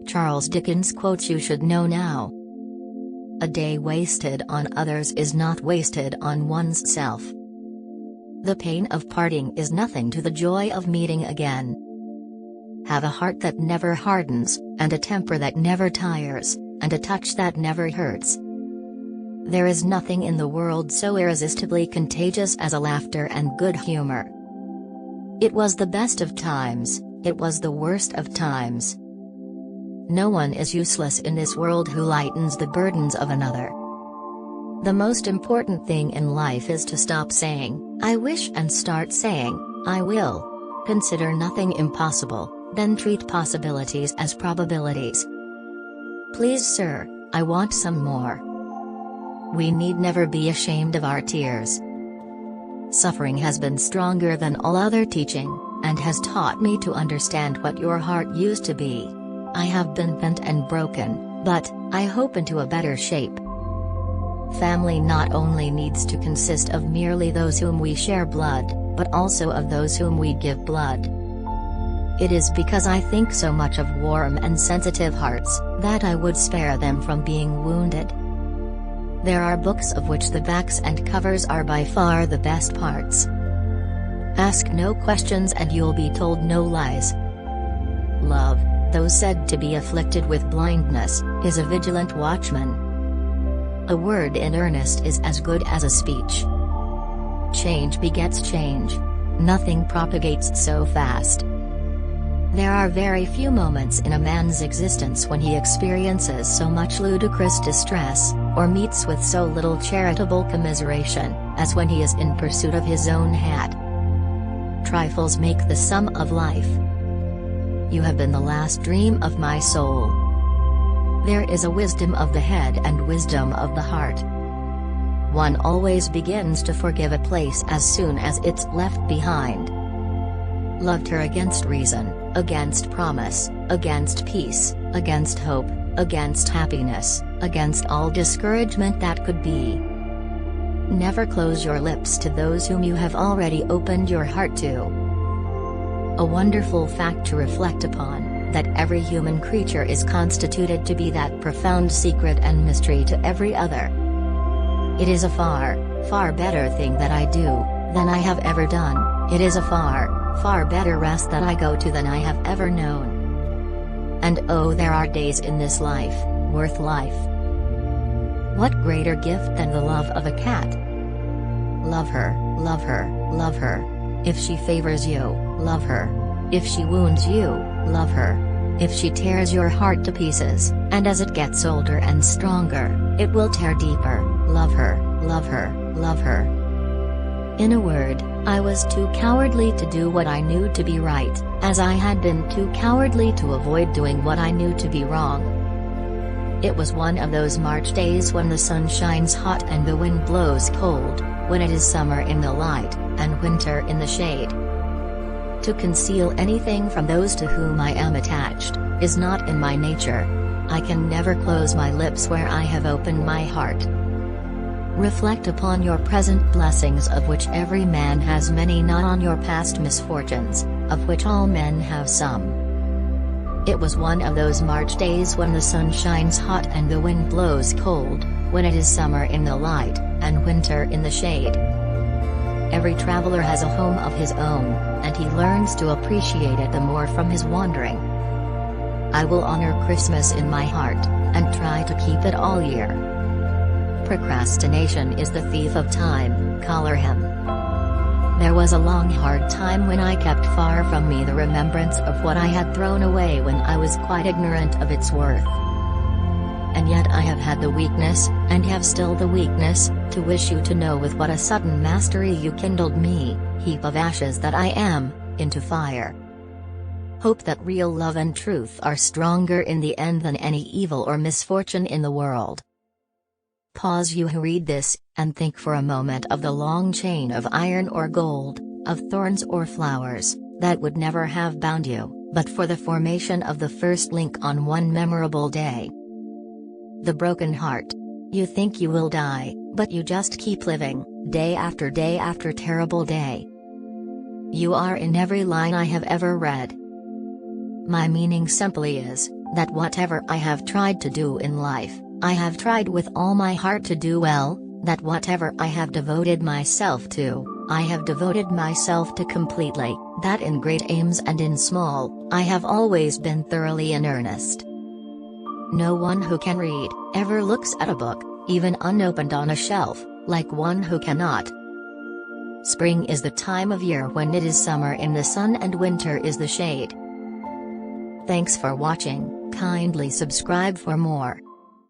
Charles Dickens quotes you should know now. A day wasted on others is not wasted on one's self. The pain of parting is nothing to the joy of meeting again. Have a heart that never hardens, and a temper that never tires, and a touch that never hurts. There is nothing in the world so irresistibly contagious as a laughter and good humor. It was the best of times, it was the worst of times. No one is useless in this world who lightens the burdens of another. The most important thing in life is to stop saying, "I wish," and start saying, "I will." Consider nothing impossible, then treat possibilities as probabilities. Please sir, I want some more. We need never be ashamed of our tears. Suffering has been stronger than all other teaching, and has taught me to understand what your heart used to be. I have been bent and broken, but, I hope, into a better shape. Family not only needs to consist of merely those whom we share blood, but also of those whom we give blood. It is because I think so much of warm and sensitive hearts, that I would spare them from being wounded. There are books of which the backs and covers are by far the best parts. Ask no questions and you'll be told no lies. Love, though said to be afflicted with blindness, is a vigilant watchman. A word in earnest is as good as a speech. Change begets change. Nothing propagates so fast. There are very few moments in a man's existence when he experiences so much ludicrous distress, or meets with so little charitable commiseration, as when he is in pursuit of his own hat. Trifles make the sum of life. You have been the last dream of my soul. There is a wisdom of the head and wisdom of the heart. One always begins to forgive a place as soon as it's left behind. Loved her against reason, against promise, against peace, against hope, against happiness, against all discouragement that could be. Never close your lips to those whom you have already opened your heart to. A wonderful fact to reflect upon, that every human creature is constituted to be that profound secret and mystery to every other. It is a far, far better thing that I do, than I have ever done. It is a far, far better rest that I go to than I have ever known. And oh, there are days in this life, worth life. What greater gift than the love of a cat? Love her, love her, love her. If she favors you, love her. If she wounds you, love her. If she tears your heart to pieces, and as it gets older and stronger, it will tear deeper, love her, love her, love her. In a word, I was too cowardly to do what I knew to be right, as I had been too cowardly to avoid doing what I knew to be wrong. It was one of those March days when the sun shines hot and the wind blows cold, when it is summer in the light, and winter in the shade. To conceal anything from those to whom I am attached, is not in my nature. I can never close my lips where I have opened my heart. Reflect upon your present blessings, of which every man has many, not on your past misfortunes, of which all men have some. It was one of those March days when the sun shines hot and the wind blows cold, when it is summer in the light, and winter in the shade. Every traveler has a home of his own, and he learns to appreciate it the more from his wandering. I will honor Christmas in my heart, and try to keep it all year. Procrastination is the thief of time, collar him. There was a long hard time when I kept far from me the remembrance of what I had thrown away when I was quite ignorant of its worth. And yet I have had the weakness, and have still the weakness, to wish you to know with what a sudden mastery you kindled me, heap of ashes that I am, into fire. Hope that real love and truth are stronger in the end than any evil or misfortune in the world. Pause, you who read this, and think for a moment of the long chain of iron or gold, of thorns or flowers, that would never have bound you, but for the formation of the first link on one memorable day. The broken heart. You think you will die, but you just keep living, day after terrible day. You are in every line I have ever read. My meaning simply is, that whatever I have tried to do in life, I have tried with all my heart to do well, that whatever I have devoted myself to, I have devoted myself to completely, that in great aims and in small, I have always been thoroughly in earnest. No one who can read, ever looks at a book, even unopened on a shelf, like one who cannot. Spring is the time of year when it is summer in the sun and winter is the shade. Thanks for watching, kindly subscribe for more.